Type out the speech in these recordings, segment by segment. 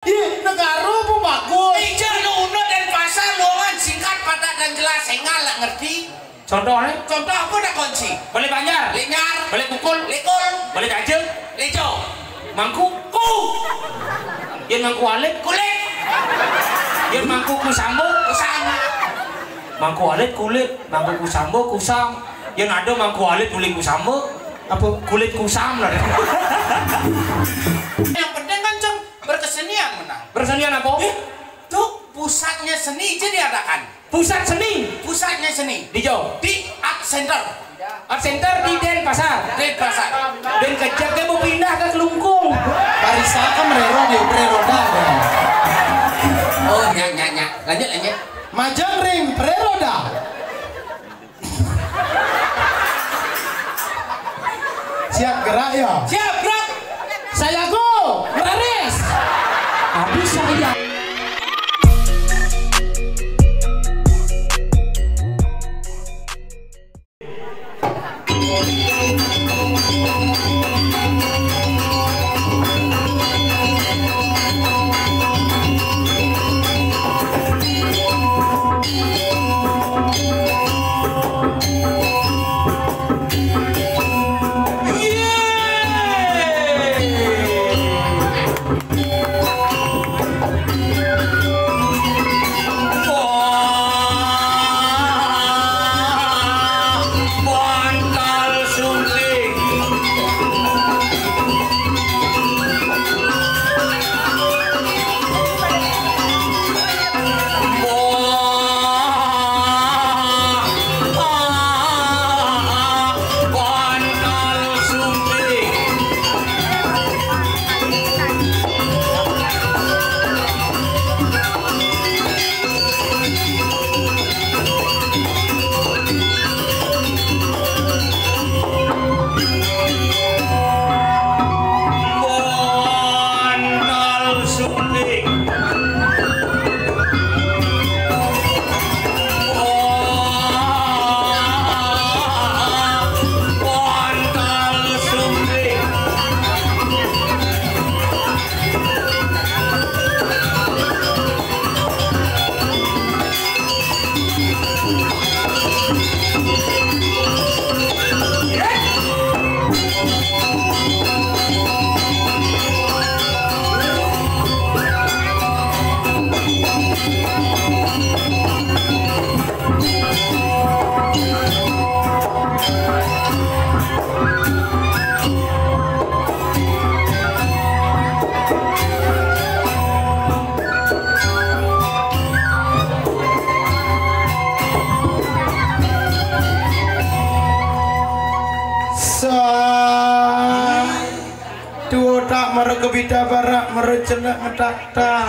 Ih, negara apa bagus? Ijo nuno dan pasar luangan singkat padat dan jelas enggak lah ngerti. Contohnya? Contoh aku udah kunci. Boleh banyak. Linyar. Boleh pukul. Likul. Boleh dajeng. Lijo. Mangku. Ku. Yen mangku alit. Kulit. Yen mangku kusambo. Kusang. Mangku alit kulit. Mangku kusambo kusam. Yen ada mangku alit kulit kusambo. Apa kulit kusam lah. Yang penting kan Ceng berkesenian menang. Persenian apa? Tuh pusatnya seni jadi adakan. Pusat seni. Pusatnya seni Di Jawa. di Art Center. Art Center di Denpasar. Denpasar. Dan kejap dia mau pindah ke Kelungkung. Barisa kan merero di preroda. Oh nyanyi. Lanjut. Majang ring preroda. Siap gerak ya? Siap gerak. Saya go. Baris. Habis saya. Dua tak merekebita barak merecenak metakta.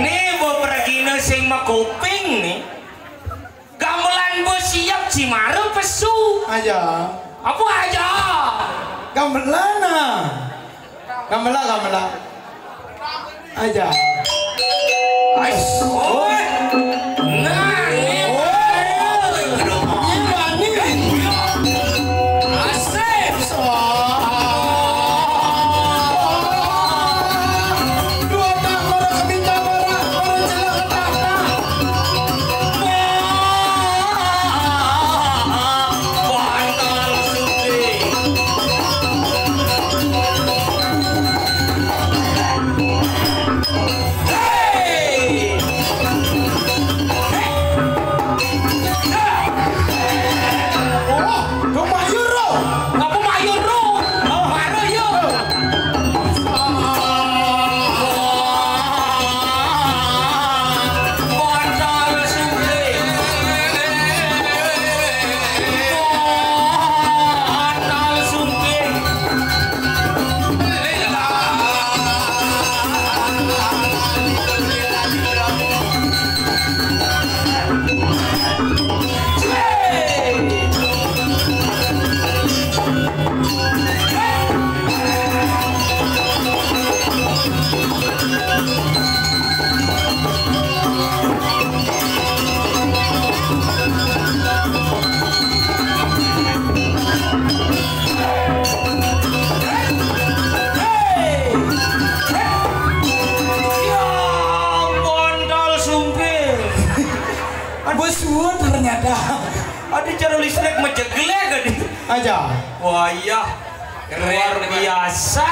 Nih bo pergino sing makuping nih. Gamelan bo siap Cimaru pesu. Aja. Apa aja? Gamelana. Gamela. Aja. Ais. Oi. Nah, ini. bicara listrik mejeglek gede. Aja. Wah iya. Luar biasa.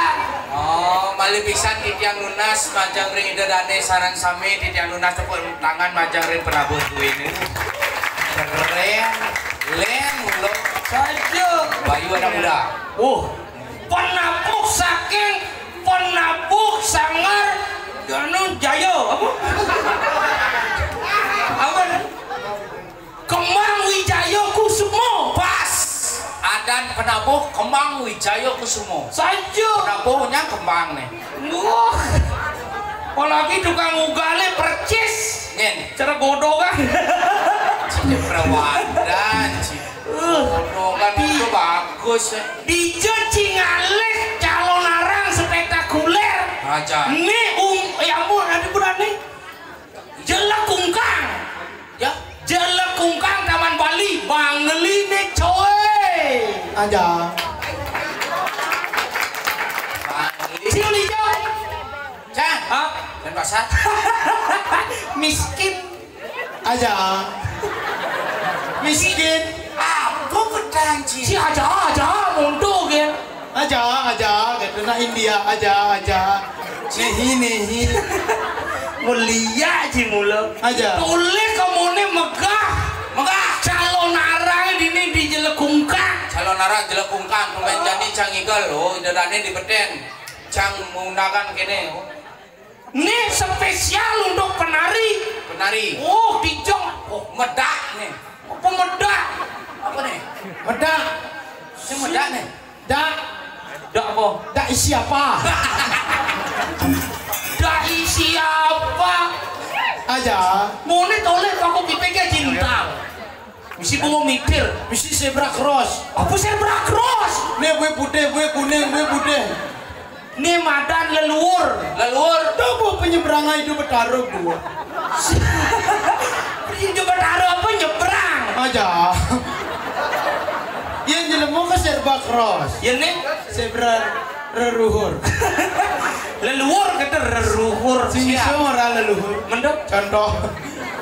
Oh, malih pisan titiang lunas majang ring ida dane sarang sami titiang lunas tepuk tangan majang ring Prabu ini. Keren. Len mulo Saja. Bayu anak muda. Penapuk saking penapuk sangar Ganu Jayo apa? Kembang Wijaya Kusumo pas. Adan penabuh kembang Wijaya Kusumo. Saja. Penabuhnya kembang nih. Wah. Apalagi tukang ugale percis. Nyen. Cara godongan. Cini perawadan. Godongan itu bagus. Dijo Cingalek calon arang spektakuler. Aja. Ini ya ampun ada bulan nih. Jelek kungkang. Ya. Jelek kungkang Taman Bali. Bangli nih coy. Aja. Sini coy. Cang. Hah? Dan pasar. Miskin. Aja. Miskin. Apa kedanci? Si aja mundur kan. Aja. Kena India aja. Nehi. Mulia ji mula. Aja. Boleh kamu nih megah. Calon arang ini di jelekungkang. Calon arang jelekungkang. Pemain jadi cang igal loh. Idadane di beden. Cang menggunakan kene. Ini spesial untuk penari. Oh, dijong. Oh, medak nih. Apa medak? Apa nih? Medak. Si medak nih. Dak. Dak apa? Dak isi apa? Dai siapa? Aja. Mau nih toleh aku pipeknya cinta. Mesti mau mikir. Mesti zebra cross. Apa zebra cross? Nih gue putih, gue kuning, gue putih. Nih madan leluhur. Tuh penyeberangan itu bertaruh gua. Coba taruh apa nyebrang? Aja. Yang jelemu ke zebra cross. Ya nih Zebra leluhur. leluhur kata leluhur. Sini semua orang leluhur. Mendok. Contoh.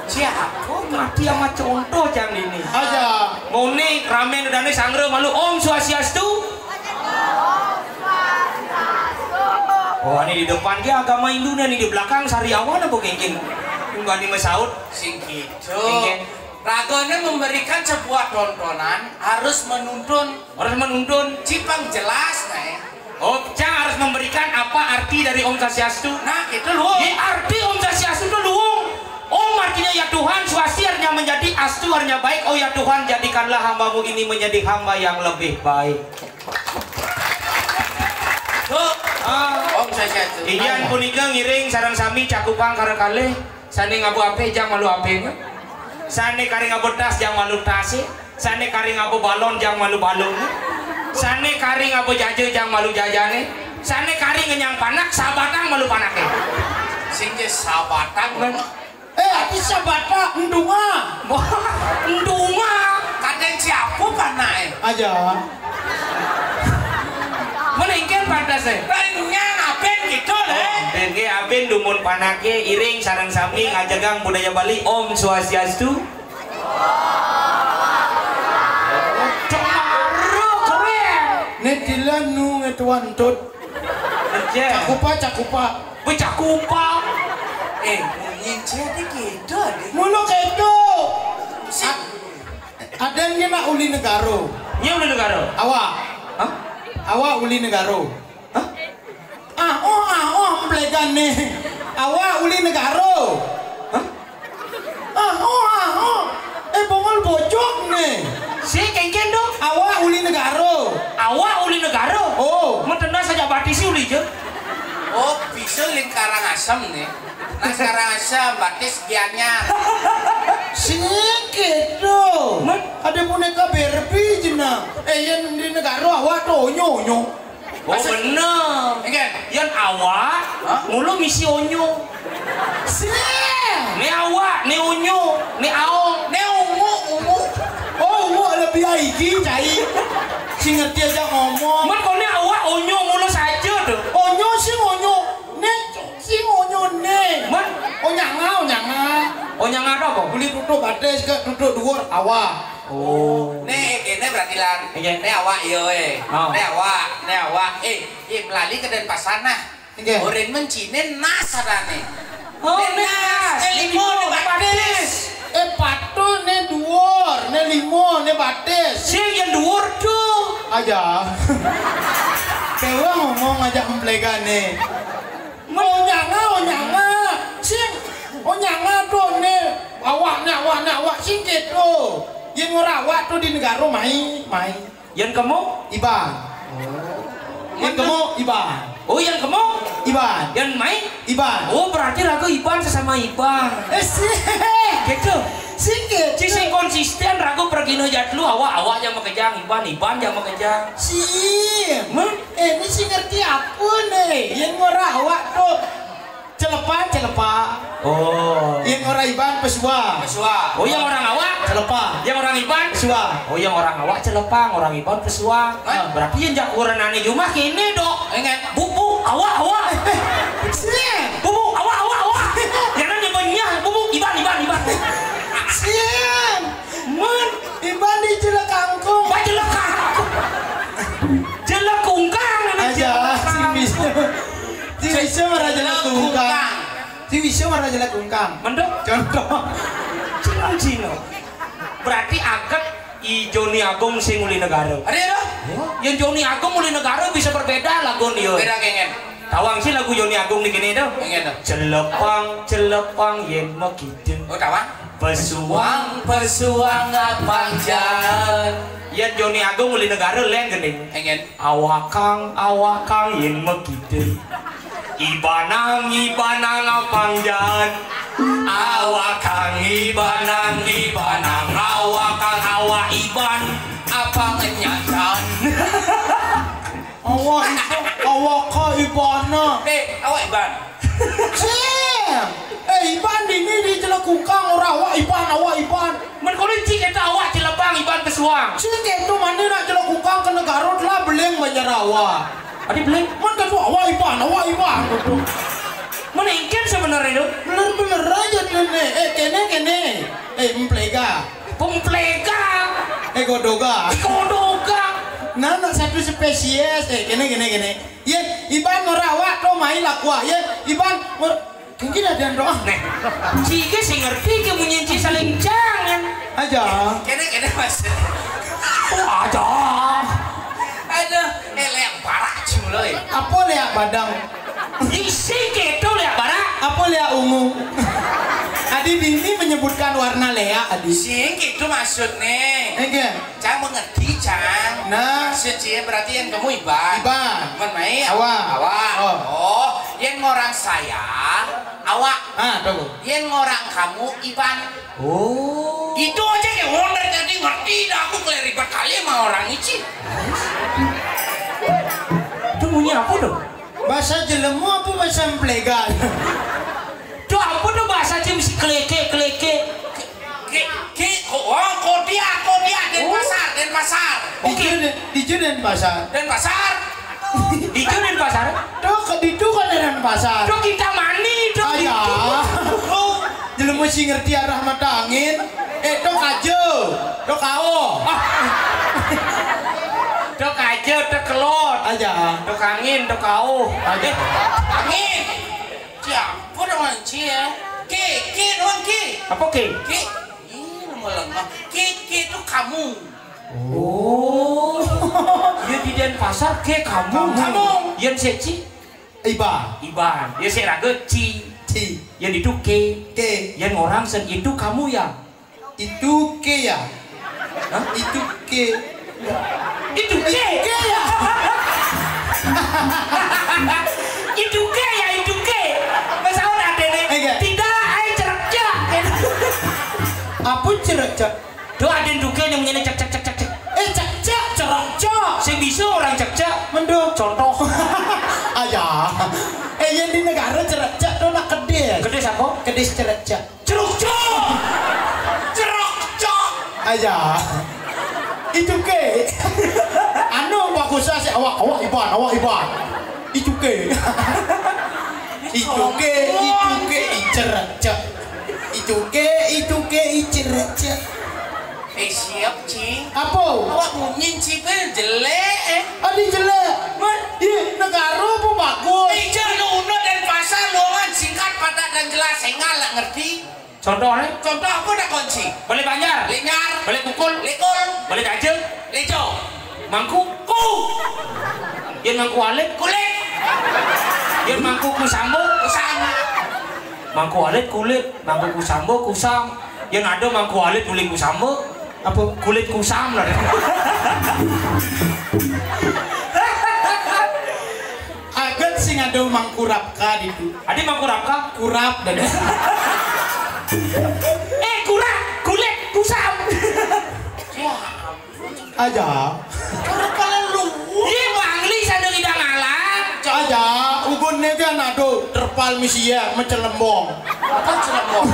Siapa? Mati sama contoh jam ini. Aja. Mau nih ramen udah nih sangre malu Om Swastiastu. Oh ini di depan dia agama Hindu nih di belakang Sariawan apa gengeng? Tunggu nih Masaud. Sing gitu. Ragone memberikan sebuah tontonan harus menuntun Cipang jelas nih. Oh, Cang harus memberikan apa arti dari Om Swastiastu? Nah itu loh. Arti Om Swastiastu itu luung. Om artinya ya Tuhan, swasti artinya menjadi, astu artinya baik. Oh ya Tuhan, jadikanlah hambamu ini menjadi hamba yang lebih baik. Tuh, Om Swastiastu. Iyan punika ngiring sarang sami cakupang karekale. Sane ngabu ape jang malu ape. Sane kari ngabu tas jang malu tase. Sane kari ngabu balon jang malu balon. Sane kari ngabu jaje jang malu jajane. Sane kari ngenyang panak sabatang malu panake. Sing ge sabatang. Tapi sabatang ndunga. Ndunga. Kadang siapa panake? Aja. Meninggal pantasnya. Banyak aben gitu deh. Denge aben dumun panake iring sarang sami ngajagang budaya Bali Om Swastiastu. Cemaro keren. Netilan nu ngetuan tut. Cakupa. Becakupa. Mungkin jadi gitu deh. Mulu kedo. Ada yang nak uli negaro. Nya udah negara. Awak. Hah? Awak uli negaro. Hah? Plegan nih. Awak uli negaro. Hah? Bongol bocok nih. Si kengken dong. Awak uli negaro. Awak uli negara. Oh. Metena saja batisi uli je. Oh, bisa lingkaran asam nih. Nah sekarang asam batis gianyar. Singkedo. Ada boneka Barbie jenang. Yang di negara awak tuh nyonyo. Oh bener. Enggak. Yang awak mulu misi onyo. Ni awak, ni onyo, ni aong, Ne ungu. Oh, lebih aiki cai. Si ngerti aja ngomong. Man kau ni awak onyo mulu saja tuh. Onyo sih onyo. Nek si onyo nek. Man, Onyanga. oh yang ada apa? Beli duduk bates ke duduk dhuwur awak. Oh. Nih kene berarti lan. Nggih. Nih awak yo Oh. Nih awak. Melali ke Denpasar nah. Nggih. Oren mencine nas adane. Oh, nas. Limo nih batis. Patu ne dhuwur, ne limo, ne batis. Sing yang dhuwur tuh. Aja. Dewa ngomong aja emplegane. Oh nyanga. Sing. Oh nyanga tuh ne. Awak sing gitu. Yang ngerawat tuh di negara mai. Yang kamu? Iban. Yang kamu Iban. Oh, yang kamu? Iban. Yang main? Iban. Oh, berarti ragu Iban sesama Iban. Sih. Gitu. Singkit. Sing konsisten ragu pergi nojat lu awak yang makejang Iban yang makejang. Sim. Ini sih ngerti apa nih? Yang ngerawat tuh celepa. Oh. Yang orang Iban pesua. Oh, yang orang awak? Celepa. Yang orang Iban? Pesua. Oh, yang orang awak celepang, orang Iban pesuang. Berarti yang jakuran ane cuma kini dok. Enggak. Bubuk awak. Sim. Bubuk awak. Jangan nyebutnya bubuk Iban. Sim. Iban di jelek kangkung. Jelek kangkung. Jelek kungkang. Aja. Si bisa marah jelek kungkang. Si bisa marah jelek kungkang. Mendok. Contoh. Cino. Berarti agak i Joni Agung sing uli negara. Ada ya? Yang Joni Agung uli negara bisa berbeda lagu nih. Beda kengen. Tawang sih lagu Joni Agung nih gini tuh. Kengen tuh. Celepang yen makideng. Oh tawang. Pesuang panjang. Ya Joni Agung uli negara lain gini. Kengen. Awakang yen makideng. Ibanang panjang. Awakang Ibanang awak Iban Apa ngenyakan? Awak Ibana. Awak Iban. Sim. Iban ini di jelek kungkang orang awak Iban. Menkolinci kita awak celepang Iban pesuang. Sing gitu mana nak jelek kungkang ke negara telah beleng banyak awak. Adi beleng. Mana tu awak Iban. Meningkat sebenarnya itu. Bener aja tuh nih. Kene. Emplega. Pemplega. Godoga. Kodoga. Nah, satu spesies. Kene. Ye, Iban merawat tuh main lakwa. Ye, Iban mungkin ada doa. Nih, jika sih ngerti kemunyian saling jangan. Aja. Kene mas. Aja. Ada yang parah cuy. Apa lihat badang? Isi gitu lihat bara. Apa lihat ungu? Adi Bini menyebutkan warna Lea, Adi. Sing itu maksudnya. Enggak. Cang mengerti cang. Nah, Seci berarti yang kamu Iban. Iban. Mai Awak. Oh, yang orang saya awak. Tunggu. Yang orang kamu Iban. Oh. Itu aja yang wonder jadi ngerti dah aku keliribet kali sama orang ini. Itu bunyi apa tuh? Bahasa Jelemu apa bahasa Emplegan? Tuh apa tuh bahasa Jim si keleke. Kok dia Denpasar. Di Denpasar. Denpasar. Di Denpasar. Itu kan Denpasar. Tuh kita mani tuh. Ayah. Jelemu sih ngerti arah mata angin. Tok aja. Tok kau. Tok aja, tok kelot. Aja. Tok angin, tok kau. Aja. Angin. Siapa dong ya? Ki doang Ki. Apa ke? Ki. Ih, nama lengkap. Ki itu kamu. Oh. Ya di Denpasar ke kamu. Yang seci Iban. Ya saya ragu Ci. Yang itu ke. Yang orang sen itu kamu ya. Itu ke ya. Hah? Itu ke. Itu ke ya. Itu ke. Masa udah ada nih. Tidak, ayo cerak. Apa cerak? Tuh ada duke yang menyanyi cek. Cerak. Saya bisa orang cek. Mendung. Contoh. Aja. Yang di negara cerak tuh nak kede. Gede siapa? Kede cerak. Ceruk. Aja. Itu ke. Anu bagus sih awak Iban. Itu ke. Icerak. Itu ke icerak. Siap siap cing. Apa? Awak ngomongin cipil jelek. Adi jelek. Ih, negara apa bagus? Ija lu uno dan pasal lu kan singkat padat dan jelas enggak lah ngerti. Contohnya? Contoh aku dah kunci. Boleh banyak. Lengar, Boleh pukul. lekol, Boleh gajeng. leco, Mangku. ku, Yen mangku alit. kulit, Yen mangku kusambo. kusang. Mangku alit kulit. Mangku kusambo kusam. Yen ada mangku alit kulit kusambo. Apa kulit kusam lah. Agat sing ada mangkurap ka ditu. Adi mangku rapka. Kurap dan Kurang kulit kusam. aja. Kalau lu, Iya bangli sadeng idang alang. Aja, ubunnya kan ada terpal misia mencelembong. apa celembong?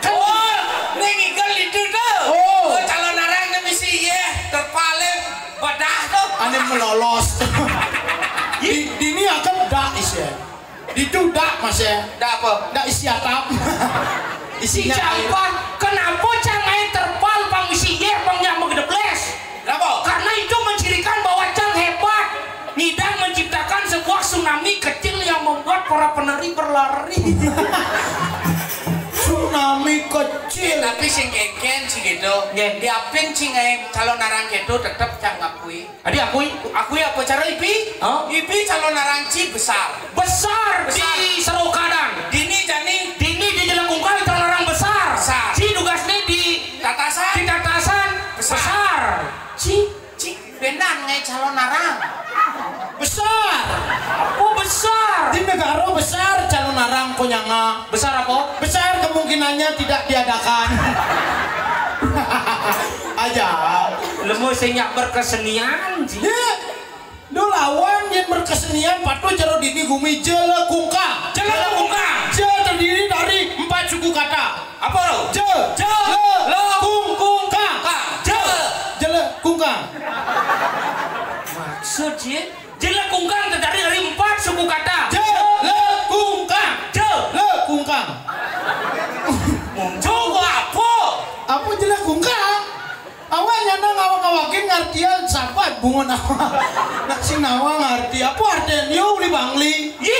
Oh, neng ikan itu tuh. Oh. Calon narang nih misi ya, terpaling bedah tuh. Ane melolos. Di ini akan dak is ya. Itu dak mas ya. Dah apa? Dak isi atap. Si Isinya air. Jampan, kenapa cangai terpal bang misi ye bang nyamuk gedebles? Kenapa? Karena itu mencirikan bahwa Cang hebat. Ngidang menciptakan sebuah tsunami kecil yang membuat para penari berlari. Tsunami kecil. Tapi sing keken sih gitu. Nggih. Diapin sing calon narang gitu tetep jangan ngakui. Adi akui Akui apa cara ipi? Hah? Ipi calon narang ci besar. besar, Besar. di Serokadan. Dini jani Dini di Jelengkungkal terlarang besar. Besar. Si tugasnya di tatasan. tatasan Besar. besar. Si Ci benan ngai calon narang. Besar. oh besar. Di negara besar calon narang konyanga. Besar apa? Besar kemungkinannya tidak diadakan. Aja. Lemu senyak berkesenian. Ji. Ya. Do lawan yang berkesenian patuh jero dini gumi jelekungkang. Jelengkungkang. Je terdiri dari 4 suku kata. Apa lo? Je, le, kungkang. je. Jelekungkang. Maksud Ji, Jelengkungkang terdiri dari 4 suku kata. Jelekungkang. Jelekungkang. Coba apa? Apa jelekungkang? Awaknya nang awak-awakin ngartian sahabat bunga nawa. Nak sing nawa ngarti apa artian yo uli bangli. Yi.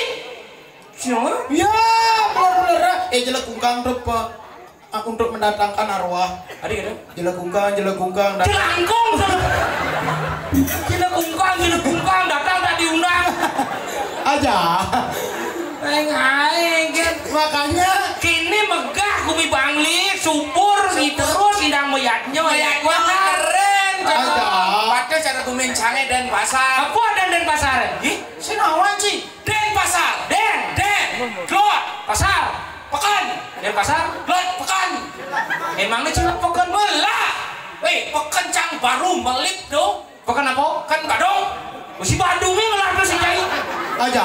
Siapa? Ya, benar-benar. Jelekungkang rupa untuk mendatangkan arwah. Adik ada? Jelekungkang. Jelangkung. Jelengkungkang datang tak diundang. Aja. Aing kan. Makanya Kini megah Gumi Bangli, subur, terus indang mayatnya. Kayak gua keren. Ada. Padahal cara gumin canggih dan pasar. Apa dan pasar? Ih, sinawan sih. Den pasar. Den. Klot. Pasar. Pekan. Den pasar. Klot pekan. Emangnya cila pekan Melah. Weh, pekan cang baru melip dong. Pekan apa? Kan badong. Si Bandungnya ngelar tuh si Jai. aja.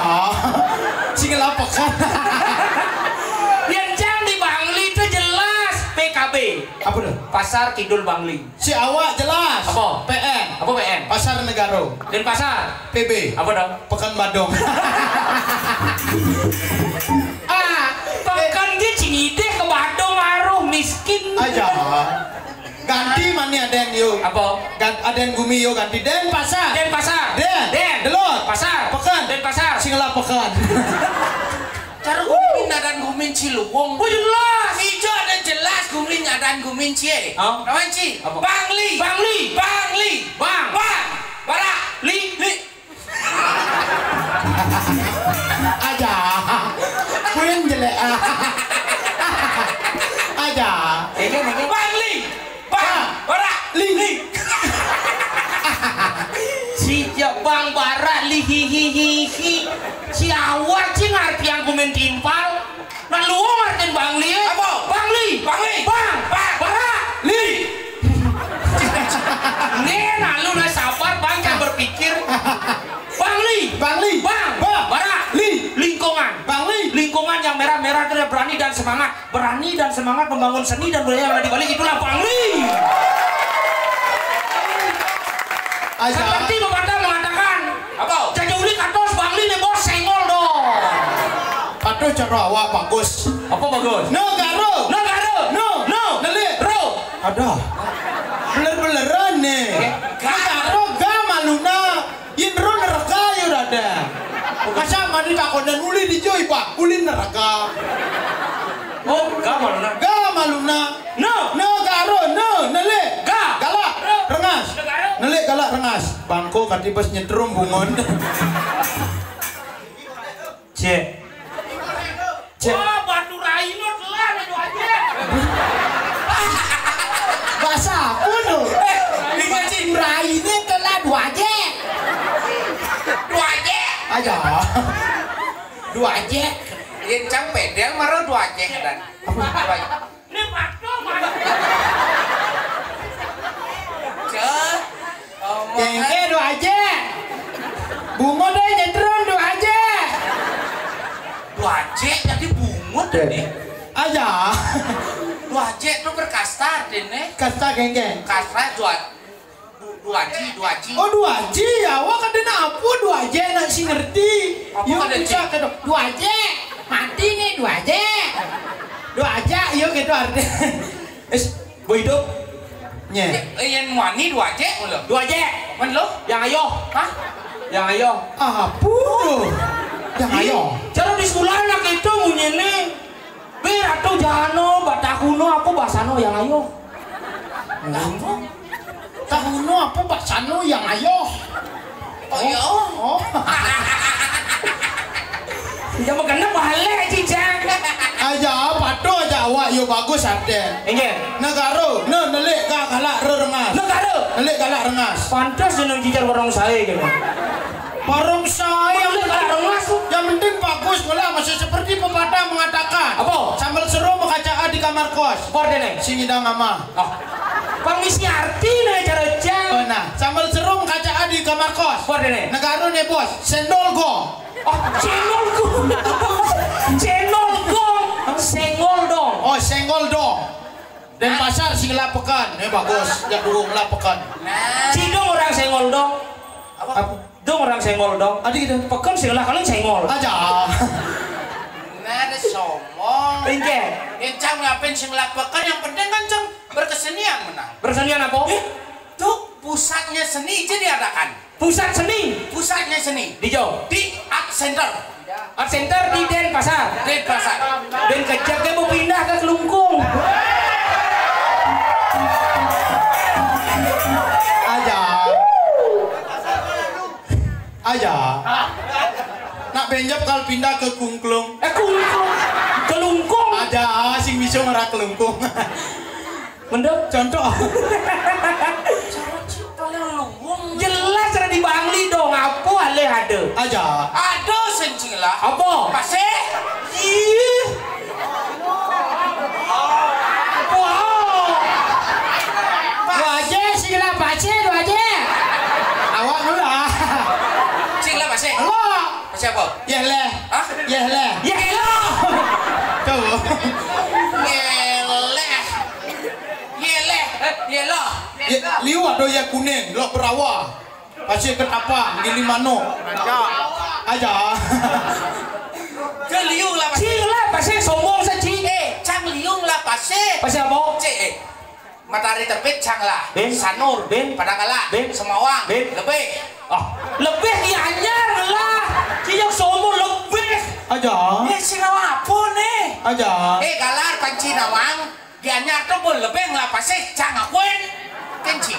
Sing lapakan. Yang jam di Bangli itu jelas PKB. Apa tuh? Pasar Kidul Bangli. Si awak jelas. Apa? PN. Apa PN? Pasar Negara. Dan pasar. PB. Apa dong? Pekan Badong. Pekan dia Cingide ke Badung aruh miskin. Aja. Ganti mana aden yo? Apa? Aden gumi yo ganti den pasar. Den pasar. Den. Den. Delot. Pasar. Pekan. Den pasar. Sing lapakan. Cara gumin dan gumin Ciluwung. Oh jelas. Ijo ada jelas gumin dan gumin cie. Oh. Nawan ci. Apa? Bangli. Bangli. Bang. Bara. Li. Aja. Kuin jelek. Aja. Bangli. Bara. Li. Si Bang Bara li hi hi hi hi. Si awak sih ngerti yang gumen timpal. Nah lu ngerti Bangli. Apa? Bangli. Bang. Bara. Li. Nih, nah lu udah sabar bang, jangan berpikir. Bangli. Bang. Bara. Lingkungan. Lingkungan yang merah-merah itu berani dan semangat membangun seni dan budaya yang ada di balik itulah Bangli. Aja. Seperti pepatah mengatakan, Apa? jajuli katos Bangli nih bos senggol dong. Patuh cara awak bagus. Apa bagus? No garo. No. Neli. Ro. Ada. nih. Karo ga maluna. Indro neraka ya ada. Masa mandi takonan uli di joy pak, uli neraka. Oh, ga maluna. Ga maluna. No karo no nele. Ga. Galak rengas. Nele galak rengas. Bangko katibas nyetrum bungon. Cek. Wah, batu raino telan itu aja. Bahasa aku tuh. Dikasih Raine telah 2 aja. 2 aja. Aja. 2 aja. Yang capek dia marah 2 aja dan. Ini batu mana? Jengke 2 aja. Bungo deh nyetrum 2 aja. 2 aja jadi bungut ini. Aja. 2 aja itu berkastar ini. Kasta geng. Kastar 2 aji. Oh 2 aja ya. Wah kadena apa 2 aja nak si ngerti. Apa Yuk kada bisa cik? ke 2 aja. Mati nih 2 aja. 2 aja yuk gitu artinya. Gue hidup. Nye. Yang wani 2 aja mulu. 2 aja. Men lo? Yang ayo. Hah? Yang ayo. Apa tuh? Yang ayo. Cara di sekolah anak itu munyene. Bir atau jano, batakuno apa basano yang ayo. Apa? Tahuno apa baksano yang ayo. Oh iya. Oh. Jangan kena balik cicang. Aja pato aja awak yo bagus ade. Enggak. Negaro, nelik galak rengas. Negara. Nelik galak rengas. Pantas jeneng cicar warung saya gitu. Barang saya Nelik galak rengas. yang penting bagus bola masih seperti pepatah mengatakan. Apa? Sambal seru mengacaa di kamar kos. Kordene. Sing idang ama. Oh. Pangisi arti nih cara jang. Nah, sambal seru mengacaa di kamar kos. Kordene. Negaro nih bos, sendol gong. Oh, cendol gong. Cendol gong. Senggol dong. Oh, senggol dong. Dan pasar sing lapekan. Bagus, ya durung lapekan. Nah. Cidong orang senggol dong. Apa? Dong orang senggol dong. Adik kita. Pekan sih lah kalian senggol. Aja. Nah, ada somong. Enggak. Yang cang ngapain sing lapakan yang penting kan cang berkesenian menang. Persenian apa? Tuh pusatnya seni aja diadakan. Pusat seni. Pusatnya seni Di Jawa. di Art Center. Art Center di Denpasar. Di pasar. Dan kejak dia mau pindah ke Kelungkung. Aja. Nak benjap kalau pindah ke Kungklung. Kelungkung. Kelungkung. Aja sing bisa ngerak kelungkung. Mendep. Contoh. Jelas cara di Bangli dong. Apa ale ada? Aja. Aduh sencing lah. Apa? Pasir. Ih. Wow. Wajah sila baca wajah. Awak mula. Cing lah pasir. Allah. Pasir apa? Yelah. Hah? Yelah. Ya elah. Tuh. Yelah. Liwat doya kuning, lo perawa. Pasir ketapa, gili mano. Aja. Ke liung lah pasir. Cing lah pasir sombong saja. Cang liung lah pasir. Pasir apa? Cik, matahari terbit cang lah. Ben. Sanur. Ben. Padangkala. Ben. Semawang. Ben. Lebih. Ah, lebih dianyar lah. Cing sombong lebih. Aja. Sinawa apa nih? Aja. Galar panci nawang. Dianyar tuh pun lebih lah pasir. Cang akuin. Kenci.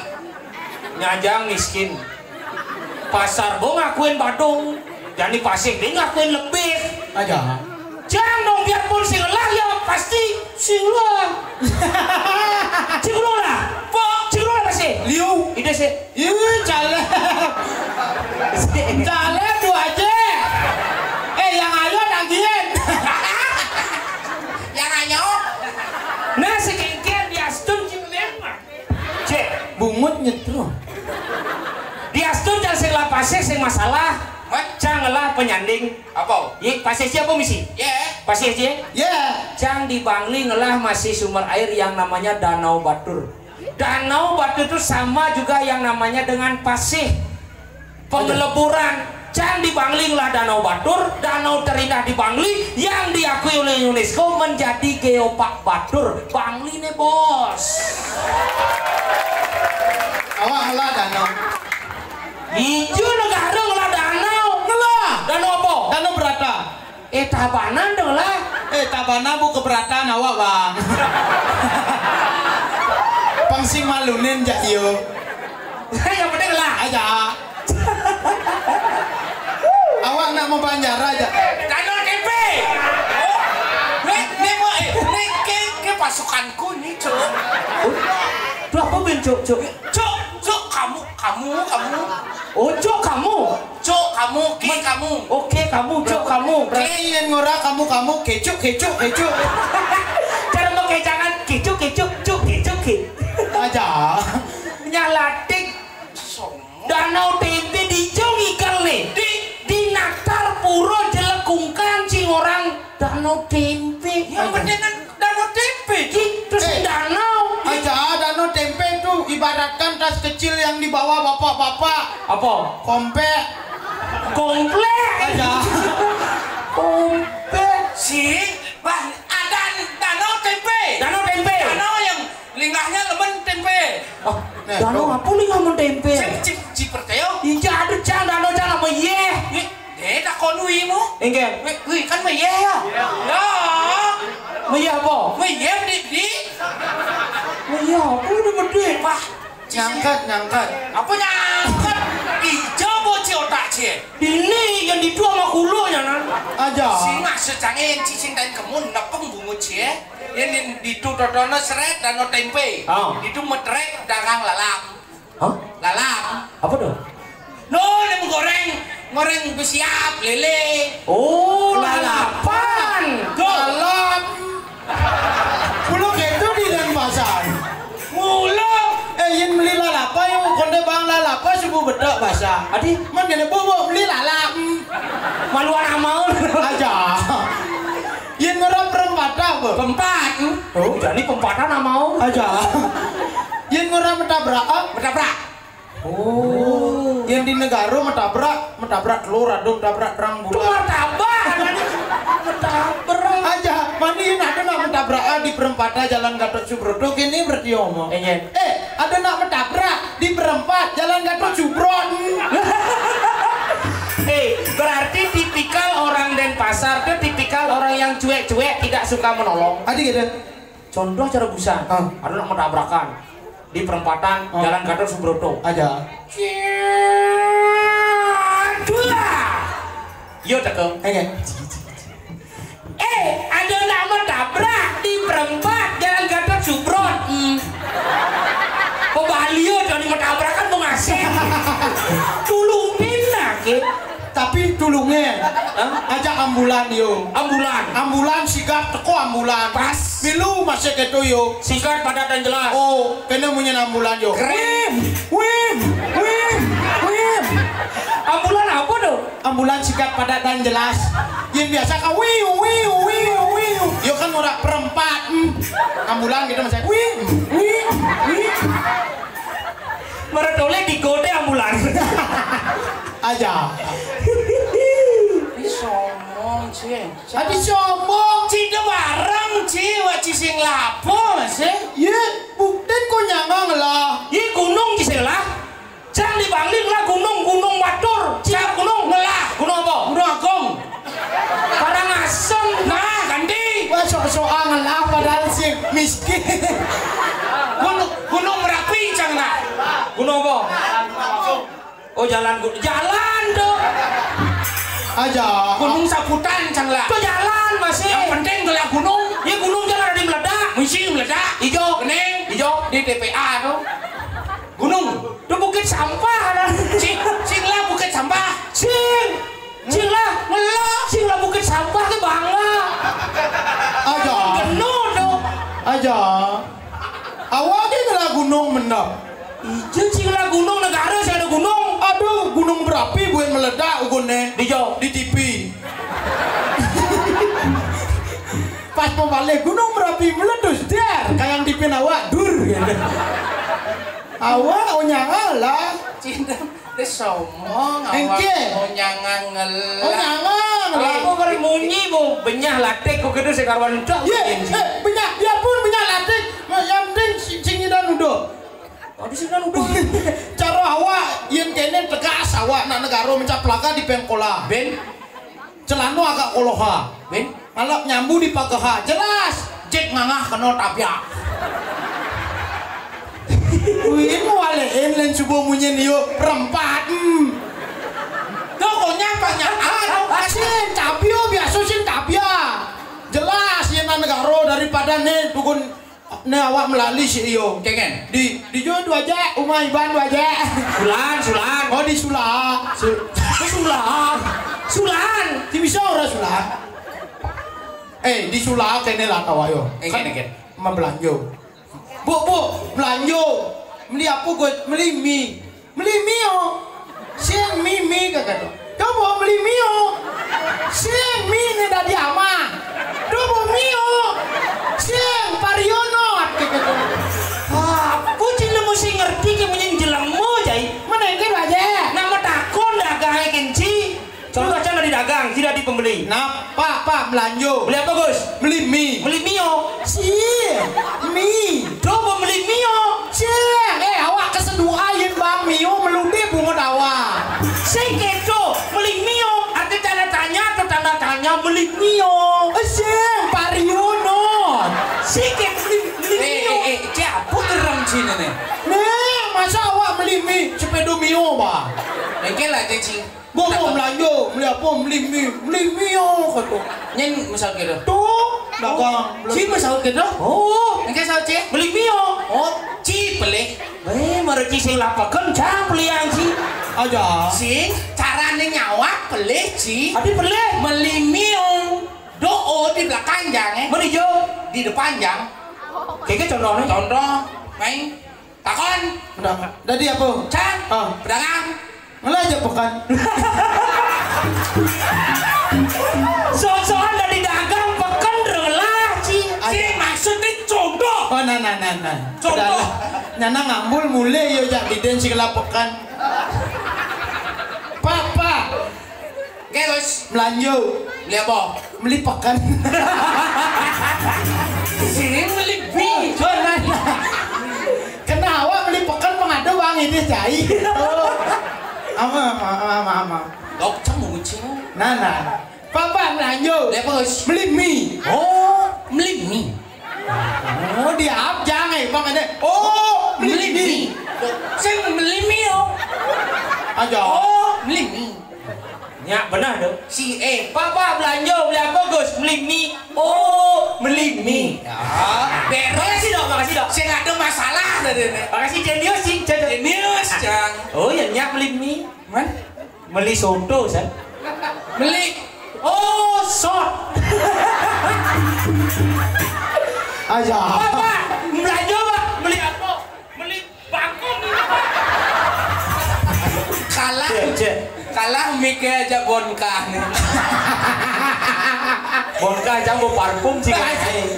Nyajang miskin. Pasar bo ngakuin Badung. Jadi pasir dia ngakuin lebih. Aja. Jangan dong biarpun singlah ya pasti singlah. Singlah lah. Singlah pasti. Liu. Ide sih. Ih, caleb. Caleb dua aja. Yang ayo nanggiin. Yang anyo. Nah sekengkian di Astun Cimben mah. Cek. Bungut nyetro. Di Astun jangan sing lah pasir sing masalah. Janganlah penyanding. Apa? Ye pasir siapa misi? Pasir aja. Ya. Cang di Bangli ngelah masih sumber air yang namanya Danau Batur. Danau Batur itu sama juga yang namanya dengan pasir. Pengeleburan. Cang di Bangli ngelah Danau Batur, danau terindah di Bangli yang diakui oleh UNESCO menjadi Geopark Batur. Bangli nih bos. Awak lah danau. Ijo negara ngelah danau. Ngelah. Danau apa? Danau Berata. Tabanan dong lah. Tabana bu keberatan awak bang. Pangsing malunin jak yo. Yang penting lah. Aja. Awak nak mau banjar aja. Danau tempe. Nih ke pasukanku nih, Cuk. Tuh apa ben Cuk? Cuk, kamu. Oh, Cuk kamu. Cuk, kamu. Oke, kamu, Cuk kamu. Kalian ngora kamu kecuk. Cara mau kecangan kecuk. Aja. Nyalatik. Danau tempe di Jong ikan nih. Di Naktar Puro Jelekungkan sing orang danau tempe. Yang penting kan danau tempe. Terus danau. Aja danau tempe itu ibaratkan tas kecil yang dibawa bapak-bapak. Apa? Komplek Aja. Komplek. Sih, bah, ada danau tempe. Danau tempe. Danau yang linggahnya lemen tempe. Oh, danau apa nih ngomong tempe? Cik perteo. Iya ada cang danau cang apa ye? Tak konui mu. Enggak. Wih, kan me ye ya. Ya. Me apa? Me ye di. Me apa udah gede? Wah, nyangkat. apa nyangkat? Ijo boci otak cie. Ini yang di dua sama kulonya nan. Aja. Singa secangin cicing dan kemun nepeng bungut cie. Yang di tu dodono seret danau tempe. Oh. Itu metrek dagang lalang. Hah? Lalang. Apa tuh? No, nem goreng bersiap lele. Oh, lalapan. Dalam. Pulau itu di Denpasar. Mula. Yen beli lalapa yang konde bang lalapa subuh bedok basah. Adi, Man kena bobo beli lalap. maluan amal. Aja. Yen ngora perempatan apa? Pempat. Oh, jadi pempatan mau. Aja. Yen ngora metabrak. Oh, Yen di negara metabrak telur aduk tabrak terang itu bulan. martabak. Martabak. Aja. Mandi yen ada nak metabrak di perempatan Jalan Gatot Subroto kini berarti omong. Ada nak metabrak di perempat Jalan Gatot Subroto. Berarti tipikal orang Denpasar itu tipikal orang yang cuek-cuek, tidak suka menolong. Adi gitu. Contoh cara busan, ada nak mentabrakan di perempatan Jalan Gatot Subroto. Aja. Dua. Yo tekeng. Ada nak mentabrak di perempat Jalan Gatot Subroto. Pebalio jadi mentabrakan mau ngasih. Tulungin lagi. Tapi tulungnya ajak ambulan yo. Ambulan sigap teko ambulan. Pas. Milu masih keto yo. Singkat padat dan jelas. Oh, kena punya ambulan yo. Wim. Ambulan apa tuh? Ambulan sigap padat dan jelas. Yang biasa ka wiu. Yo kan ora perempat. Ambulan gitu masih wim. Meredole digode ambulan. Aja. Sombong cie. Adi sombong. Cide bareng cie waci sing lapo masih. Ye, bukten kok nyangang lah. Ini gunung kiselah. Jangan dibangling lah gunung Watur. Cik gunung ngelah. Gunung apa? Gunung Agung. Karangasem. Nah, ganti. Wah sok-sokan lah padahal sih miskin. Gunung Merapi jangan. Gunung apa? Oh jalan tuh. Aja. Gunung Saputan jangan. Itu jalan masih. Yang penting gelar gunung. Ya gunung jangan ada di meledak. Misi meledak. Hijau. Kening. Hijau. Di DPA tuh. Gunung. Itu bukit sampah. Sing lah bukit sampah. Sing lah bukit sampah ke bangga. Aja. Genuh tuh. Aja. Awalnya adalah gunung mendap. Ijo sing lah gunung negara sih ada gunung. Aduh, gunung berapi buat meledak ugunnya. Di TV. Pas mau balik gunung berapi meletus der. Kayak di awak dur. Awak onyangan lah. Cinta. Dia sombong. Engke. Onyangan ngelah. Onyangan. Aku kari munyi bu benyah latek kok gitu sekarwan cok. Banyak dia pun banyak latih. Yang penting singidan udah. Tadi sih kan udah. awak yen kene tegas awak nak negara mencaplaka di pengkola. Ben Celano agak koloha. ben Malap nyambu di pagaha. Jelas. Cek ngangah kena tapyak. Wih, walein len subuh munyen yo perempat. Pokoknya banyakan. Sin tapio biasa sin tapia. Jelas yen negara daripada ne dukun ne awak melalui si iyo. kengen Di jo dua aja, umah iban dua aja. Sulan. Oh di Sulah. Sulan. Ti bisa ora Sulan? Di Sulah kene lah tahu ayo. Eken. Membelanja. Bu, belanja. Beli apa gue? Beli mie. Beli mie oh. Siang mie kakak tu. Coba beli mie oh. Siang mie ni dah diama. Coba mie oh. Siang pariono kakak tu. Aku cile mesti ngerti ke punya jelemu jai. Mana yang kira aja? Nama takon dagang kenci. Contoh aja di dagang, tidak di pembeli. Nah, Pak belanja. Beli apa Gus? Beli mie. Beli mio. Siang mie. Coba beli mio. Siang, awak keseduhan bang mio meludi bunga dawa. Sekedo beli mio. Ada tanda tanya atau tanda tanya beli mio. Siang pariono. Seket beli mio. Siapa terang sini nih? Nih, masa awak beli mie sepedo mio bah? Eken lah cing. Gua mau belanja, beli apa? Beli mie kata. Nyen misal gitu. Tuh, dagang. Si misal gitu. Oh, Eken sao cik? beli mio. Oh, ci beli. Mereka sing lapakan cang beli yang si. Aja. Sing caranya nyawa beli ci. Tapi beli. Beli mio. Doo di belakang jang Beli jo. di depan jang. Kayak contohnya. Contoh, main takon. Jadi apa? Cang. Ah. Pedagang. Malah aja pekan. Soal dari dagang pekan relah ci. Si maksudnya contoh. Oh, nah. Contoh. Nyana ngambul mulai yo jak diden si kelapokan. Papa, Guys, belanja. beli apa? Beli pekan. Sini beli mie. Oh, nah. Kenapa beli pekan mengadu bang ini cai? Ama. Gok cang mau ngucing. Nah. Papa belanja. Beli apa guys? Beli mie. Oh, beli mie. Oh, dia jangan bang ada. Oh, Beli mie. Saya beli mie oh. Aja. Oh, beli mie. Ya benar dong. Si Papa belanja beli apa Gus? Beli mie. Oh, beli mie. Ya, beres. Makasih dok. Saya nggak ada masalah dari ini. Makasih Jenius sih. Jenius, Cang. Oh ya nyak beli mie. Man, Beli soto san. beli. Oh sot. Aja. Papa belanja pak. Beli apa? Beli bangkong. Kalah mike aja bonka nih. Bonka aja mau parfum sih.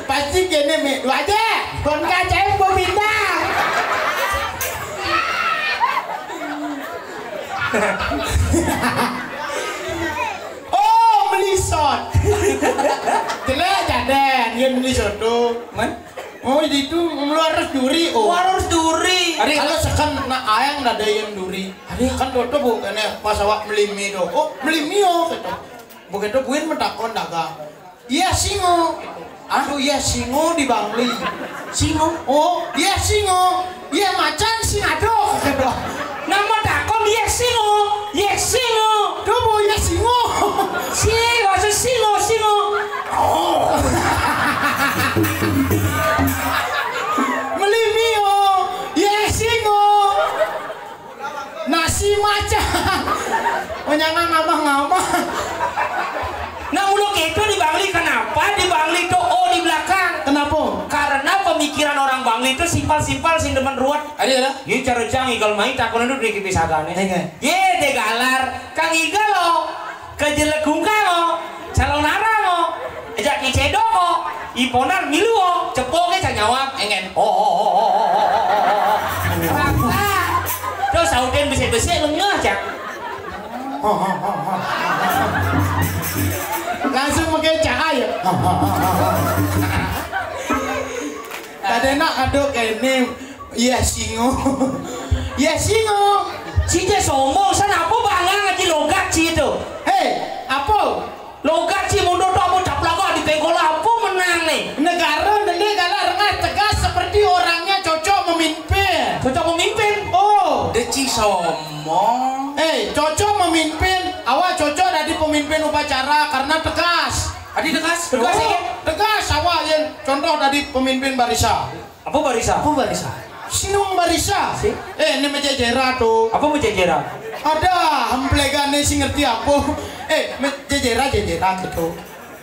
Pasti gini mi. Dua aja. Bonka cai mau pindah. Oh, beli sot. Jelas jaden, dia beli soto. Man, Oh, itu harus duri. Oh, Harus duri. kalau sekan nak ayang ada yang duri. Kan toto bukan pas awak beli mie do. Oh, beli mie oh gitu. Begitu buin mentakon dagang. Iya singo. Aduh iya singo di Bangli. Singo. Oh, iya singo. Iya macan singado gitu. Nama takon dia singo. Yes singo. Coba iya singo. Singo. Oh. Beli mie oh. Iya singo. Nasi macan. Menyangan ngamah-ngamah. Nah udah itu di Bangli kenapa? Di Bangli tuh oh di belakang. Kenapa? Karena pemikiran orang Bangli itu simpel-simpel sing demen ruwet. ada. Ye cara cang igal main takon itu di kisahane. Enggak. Ye degalar Kang Igal lo. Kejelekung lo. Calon ara lo. Ejak kicedo lo. Iponar milu lo. Cepoke jawab engen. Oh. Apa? Terus sauden besi-besi lengah cak. Langsung pakai cahaya. Tadi nak aduk ini, iya singo. Si je sombong sana apa bangang ngaji logat si itu. Hei, apa? Logat si mundur tuh apa caplaga di tengkola apa menang nih. Negara rengat tegas seperti orangnya cocok memimpin. Cocok memimpin. Oh, Deci sombong. cocok memimpin. Awak cocok jadi pemimpin upacara karena tegas. Adi tegas. Tegas ya? Tegas awak yang contoh dari pemimpin barisa. Apa barisa? Apa barisa? Sinung barisa. Si? Ini menjejera tuh. Apa menjejera? Ada hemplegane sih ngerti apa. Jejera gitu.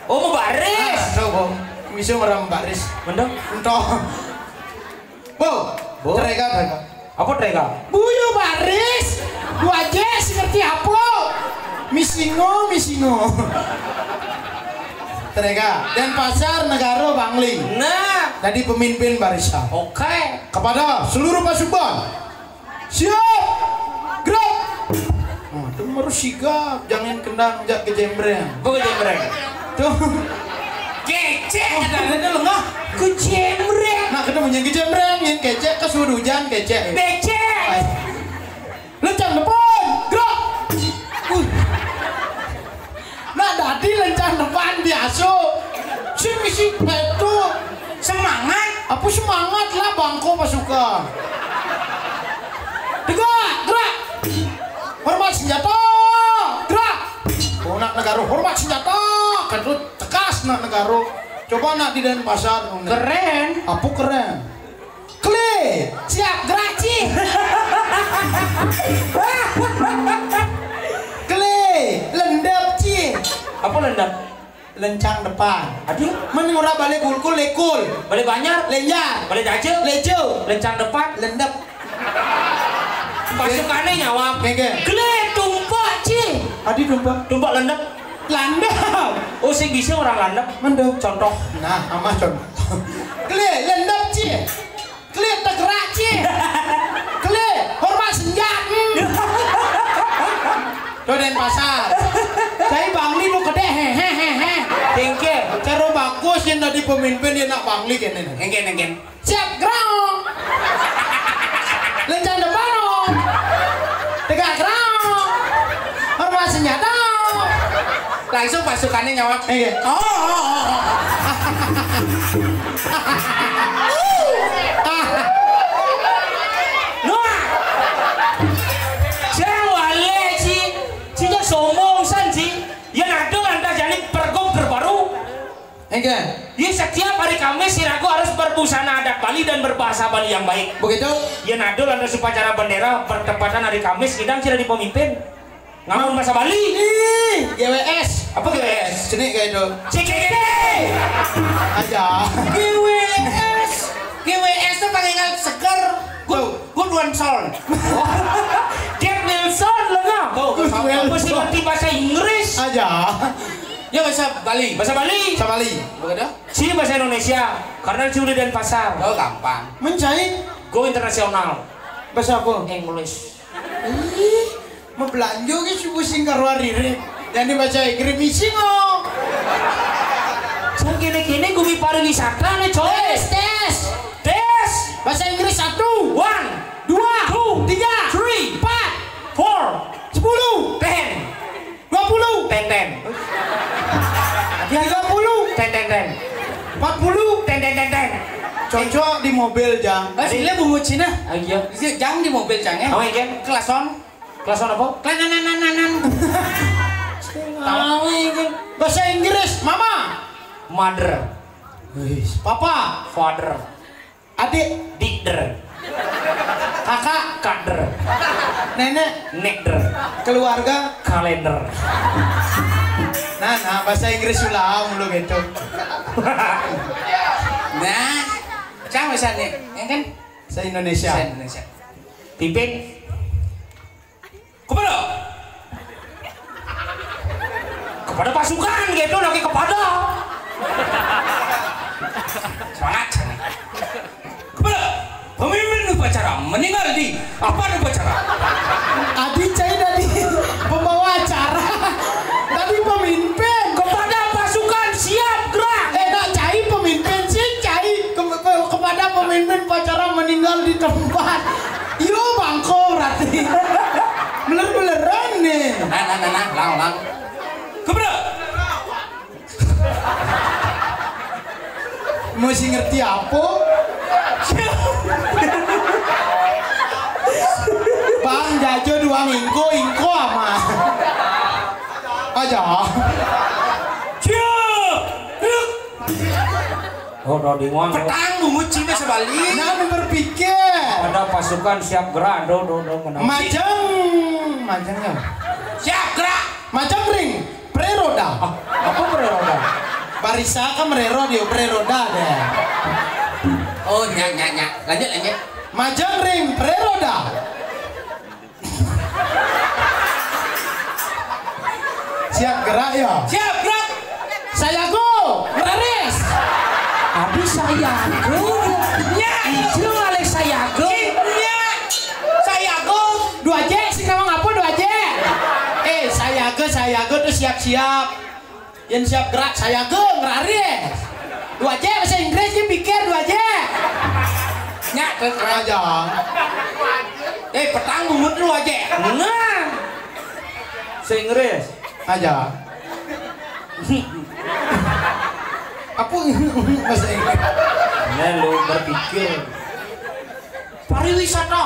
Oh mau baris. Tuh, bisa orang baris. Mendong. Entah. Bu, Trega. Apa trega? Buyu baris. Gua aja sih ngerti apa. Misingo. Trega dan pasar negara Bangli. Nah, Jadi pemimpin barisa. oke. Kepada seluruh pasukan. Siap. Gerak. Itu harus sigap, jangan kendang jak kejembreng. Gue jembreng. Tuh. Kece. Ada lengah. Kejembreng. Nah, ketemu yang kejembreng, yang kecek ke suhu hujan kecek. Becek. Lencang depan, gerak. Nah, tadi lencang depan biasa. Si itu Semangat. apa semangat lah bangko pasukan. Gerak. Hormat senjata. Gerak. Oh, nak negara hormat senjata. Kedut tegas nak negara. Coba nak di Denpasar. Keren. Apa keren? Kle. Siap gerak Ci. Kle. Lendap ci. Apa lendang? Lencang depan. Aduh. Mana orang balik kulkul lekul. Balik banyak. Lenjar. Balik aja. Lejo. Lencang depan. Lendap. Pasukannya nyawap. Kege. Gele tumpak Ci. Adi domba. Tumpak lendang. Landap. Oh sing bisa orang landap. Mendap. Contoh. Nah, amah contoh. Kle. Lendap ci. Kle tergerak ci. Kle. Hormat senjata. Tuh Denpasar. Saya Bangli lu gede hehehe. Tengke. Cara bagus yang tadi pemimpin dia nak Bangli kene. Engken. Siap gerak. Lencang depan. Tegak gerak. Hormat senjata. Langsung pasukannya nyawab. Noah. Jawale Ci. Cinya sombong san Ci. Ya nado anda jadi pergub terbaru. Ya setiap hari Kamis si Rago harus berbusana adat Bali dan berbahasa Bali yang baik. Begitu? Ya nado anda upacara bendera bertepatan hari Kamis idang tidak di pemimpin. Ngamun bahasa Bali. GWS. Apa GWS? Sini kayak itu. CKD. Aja. GWS tuh panggilan seger. Good one soul. Jack Nelson lo nggak? Good one Mesti soul. ngerti bahasa Inggris. Aja. Ya bahasa Bali. Bahasa Bali. Sabali. Begitu? Sini bahasa Indonesia. Karena curi dan pasar. Oh gampang. Mencari Go internasional. bahasa apa? English. Mau belanja ke subuh singkarwa riri. Yang dibaca Inggris misingo. Jangan kini-kini gumi pariwisata nih coy. Tes. Bahasa Inggris 1, 1, 2, 2, 3, 3, 4, 4, 10, 10, 20, 10, 30, 40. Cocok di mobil jang. Hasilnya bumbu Cina. Iya. Jangan di mobil jangan. Apa ini? Kelason. Kelasan apa? Kelananan. Tahu ini. Bahasa Inggris, mama. Mother, Papa. father, Adik. dikder, Kakak. kader, Nenek. nekder, Keluarga. kalender. Nah, bahasa Inggris ulang lu gitu. Nah, cang bisa nih, ya kan? Saya Indonesia. Saya Indonesia. Pimpin. Kepada pasukan gitu lagi kepada. Semangat. Kepada pemimpin upacara meninggal di apa upacara? Adi saya dari pembawa acara. Tadi pemimpin. Kepada pasukan siap gerak. Nak cai pemimpin sih cai kepada pemimpin upacara meninggal di tempat. Yo bangko berarti. lang. Kebra. Masih ngerti apa? Bang Jajo 2 minggu ingko ama. Aja. Oh, Dodingon. Petang bungut Cina sebalik. Nah, berpikir. Ada pasukan siap gerak, menang. Majangnya. Siap gerak. Macam ring, preroda. Apa preroda? Barisa kan merero dia preroda deh. Oh, nyak. Lanjut. Macam ring, preroda. Siap gerak ya. Siap gerak. Saya go, Raris. Abi saya go. Nyak. Itu Alex saya go. Nyak. Saya go. 2J sih kamu ngapa 2J? Saya go tuh siap-siap. Yang siap gerak saya go, Raris. 2J bahasa Inggris dia pikir 2J. Nyak keren. Aja. Petang bungut lu aja. Nah. Inggris. Aja. Apa bahasa Inggris? Nah, lu berpikir. Pariwisata.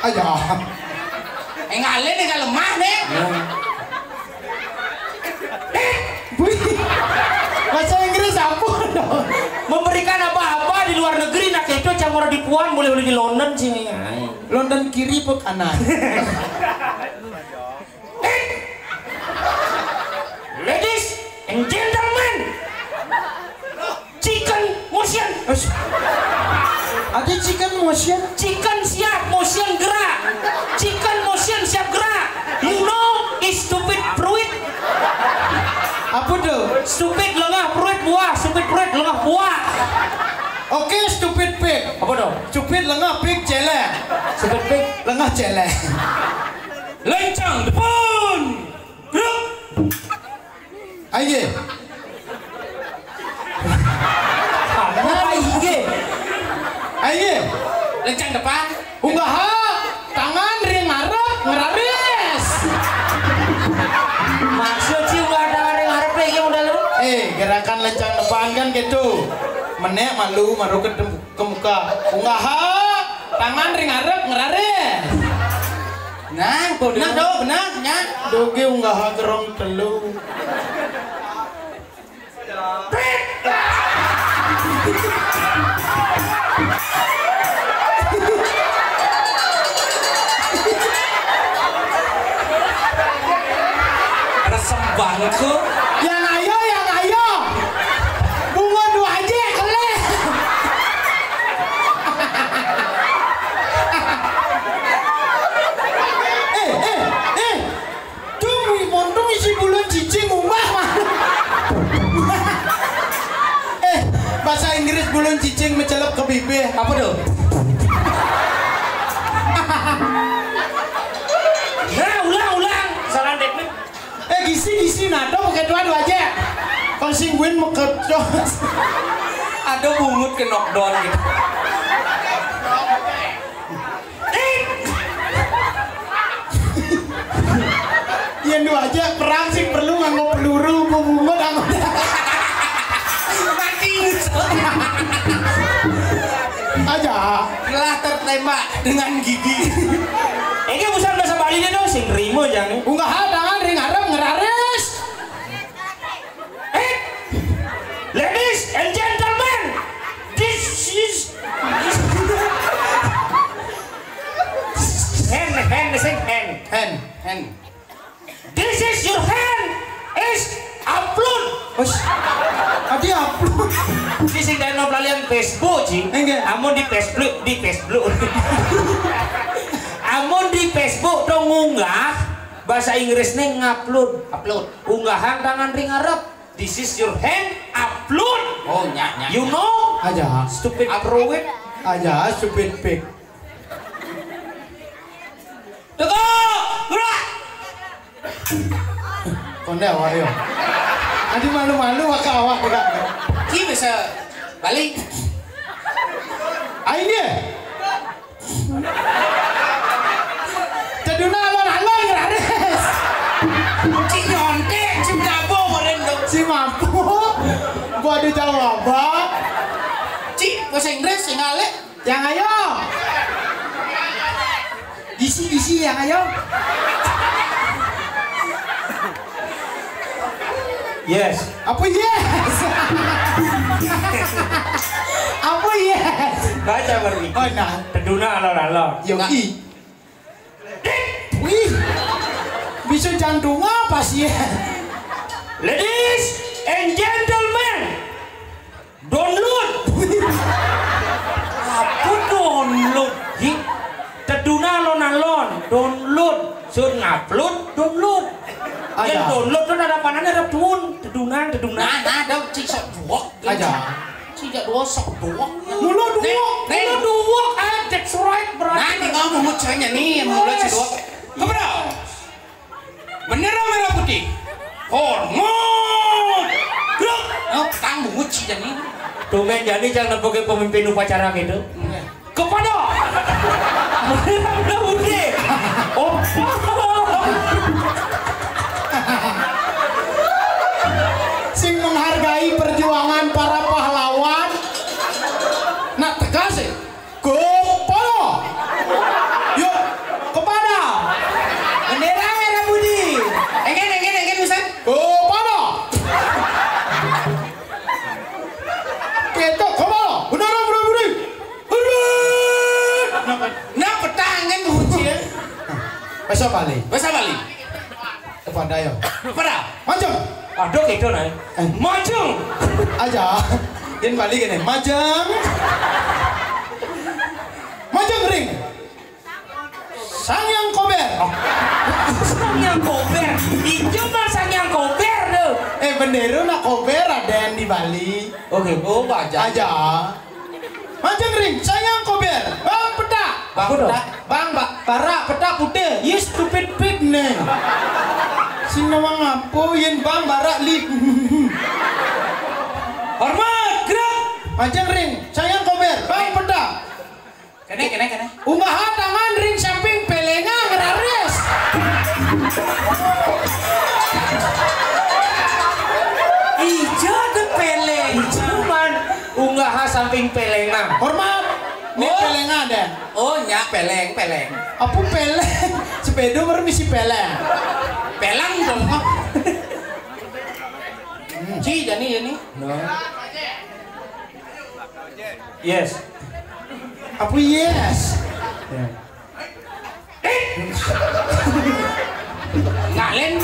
Aja. Ngalen nih lemah nih. Bahasa Inggris apa dong? Memberikan apa-apa di luar negeri nak itu camur di Puan boleh di London sini. London kiri pe kanan. Ladies and gentlemen, chicken motion. Ada chicken motion? Chicken siap motion gerak. Chicken motion siap gerak. You know is stupid fruit. Apa tuh? Stupid lengah fruit buah. Stupid fruit lengah buah. Oke, stupid pig. Apa dong? Stupid lengah pig celek. Stupid pig. Lengah celek. Lencang depan. Gerak. Ayo. Apa ini? Ayo. Lencang depan. Unggah tangan ring ngarep ngeraris. Maksud sih nggak ada yang harap lagi udah lu. Gerakan lencang depan kan gitu. Menek malu ke muka. Unggah tangan ring ngarep ngeraris. Nah, benar nyak. Doge unggah gerong telu. Resep bangku. Yang ayo. Bunga 2 aja keleh. Tuh montung isi bulan cicing umbah mah. Bahasa Inggris bulan cicing mencelup ke bibir. Apa tuh? Nah, ulang. Salah teknik. Gisi nado pakai 2 aja. Kalau singguin mekedot. Ada bungut ke knockdown gitu. Yang 2 aja perang sih perlu nganggo peluru bungut anggo. Mati. Aja. Telah tertembak dengan gigi. Ini bukan bahasa Bali deh dong, sing rimo jangan. Unggah tangan ring ngarep ngeraris. Ladies and gentlemen, this is hand. This is your hand is upload. Adi upload. Ini sing dano pelalian Facebook sih. Enggak. Amun di Facebook. Amun di Facebook dong ngunggah bahasa Inggrisnya ngupload. Unggahan tangan ring arep. This is your hand upload. Oh nyak. You know? Aja. Stupid fruit. Aja stupid pig. Tegak, gerak. Konde awak yo. Adi malu-malu maka awak gerak. Ki bisa balik. Aine. Taduna alon-alon ngeraris. Cik nyontek, cik dabo kemarin dong. Si mampu. Gua ada jawaban. Cik bahasa Inggris yang ngalek. Yang ayo. Gisi yang ayo. Yes. Apa yes? Apa yes? Baca berarti. Oh nah. Teduna alon-alon. Yogi. Wih. Bisa jantung apa sih? Ladies and gentlemen, download. Apa download? Hi, teduna alon-alon, download. Sun ngupload, download. Yang download tuh ada panannya ada tun, tedunan. Nah, ada cik sok duok. Aja. Cik dua sok duok. Mulu dua. That's right, bro. Nah, ini kamu mucanya nih, mulai cik duok. Kepada bendera merah putih. Hormat. Gerak. Oh, tanggung muci jadi. Tumen jadi jangan pakai pemimpin upacara gitu. Kepada bendera merah putih. Oh. Sing menghargai perjuangan para pahlawan. Nak tegas sih. Kepada. Yuk, kepada. Bendera merah putih. Engen Ustaz. Kepada. Kita kepada. Bendera merah putih. Nah, petangan muci. Bahasa Bali. Bahasa Bali. Kepada yo. Kepada Macam. Aduh itu nih. Maju. Aja. Din Bali gini. Macam. Macam ring. Sangyang kober. Sangyang kober. Itu mah sangyang kober tuh. Bendera nak kober ada yang di Bali. Oke. Oh aja. Aja. Macam ring. Sangyang kober. Bang peta. Bang bara peta putih. You stupid pig neng. Sing nawang apa yen bang bara li. Hormat, gerak. Macam ring. Sangyang kober. Bang peta. Kene. Unggah tangan ring samping pelenga ngerares. Ijo tuh peleng. Cuman unggah samping pelenga. Hormat. Ini pelenga ada. Oh, nyak peleng. Apa peleng? Sepeda permisi peleng. Pelang dong. Ci jadi. No. Yes. Apa yes? Ngalen.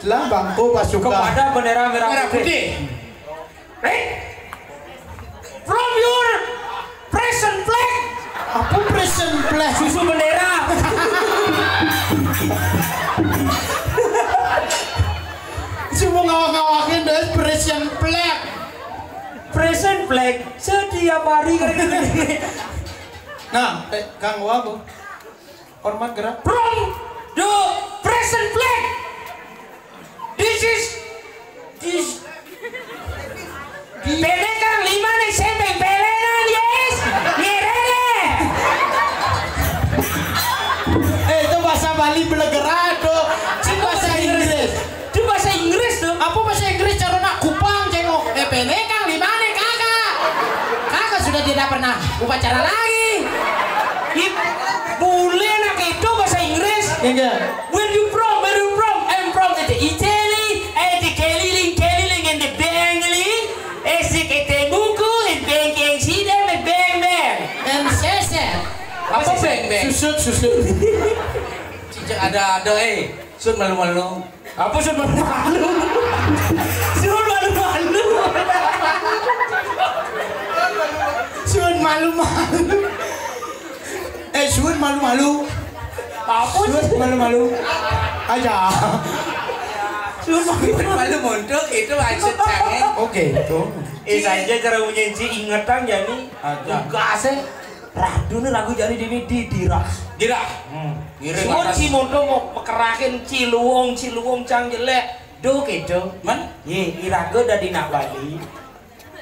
Lah bangku pasukan. Kepada bendera merah putih. From your present flag. Apa present flag? Susu bendera. Cuma ngawak-ngawakin deh present flag. Present flag setiap hari. Nah, Kang Wabu. Hormat gerak. From the present flag. This. Pele Kang 5 nih sempeng pelenan yes. Nyerere. Itu bahasa Bali belegerado. Itu bahasa Inggris. Itu bahasa Inggris tuh. Apa bahasa Inggris cara nak kupang cengok. Pele Kang 5 nih kakak. Kakak sudah tidak pernah upacara lagi. Boleh nak itu bahasa Inggris. Enggak. Where you from? I'm from the Italy. The Keliling and the Bengali. The buku and bengkeng sidem and beng. And sese. Apa beng? Susut. Cicak ada Sun malu-malu. Apa sih malu-malu? Sun malu-malu. Sun malu-malu. Apa sih? Sun malu-malu. Aja. Sun Malu mondok itu aja canggih. Oke, itu. Saja cara menyanyi ingatan jadi. Enggak sih. Radu nih lagu jadi ini diras. Dirah. Semua Cimondo mau pekerakin Ciluwung cang jelek. Do gitu. Man? Ye, iraga udah di Bali.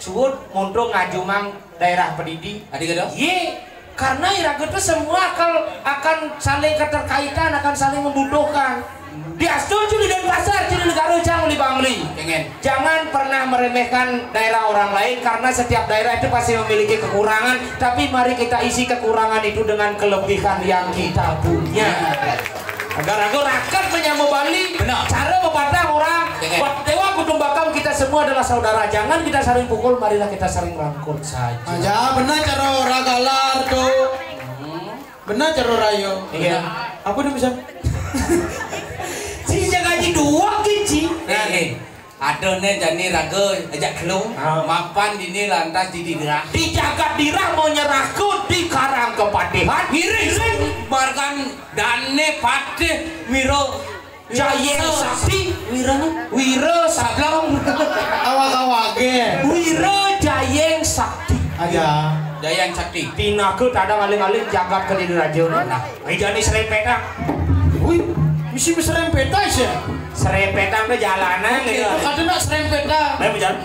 Suwun Mondo ngaju mang daerah pendidik. Adik ada? Ye, Karena iraga itu semua akan saling keterkaitan, akan saling membutuhkan. Diastur curi dan pasar, curi negara jangan libangli. Jangan pernah meremehkan daerah orang lain karena setiap daerah itu pasti memiliki kekurangan. Tapi mari kita isi kekurangan itu dengan kelebihan yang kita punya. Agar aku rakyat menyambut Bali. Benar. Cara memandang orang. Dewa kutumbakam kita semua adalah saudara. Jangan kita saling pukul, marilah kita saling rangkul saja. Aja benar cara orang galar tuh. Benar cara rayo. Iya. Apa udah bisa? Si gaji dua kici. Ada nih jani raga ajak kelung mapan dini lantas di dirah Di jagat dirah mau nyerahku di karang kepatihan miring markan dane patih miro jayeng sakti wiro sablong Awak-awake. wiro jayeng sakti Aja. Jayang sakti tinaku ada ngaling-ngaling jagat ke di radio nah jani serempetang Wih, misi serempeta sih. serempetan ke jalanan gitu Ada nak serempeta. ayo berjalan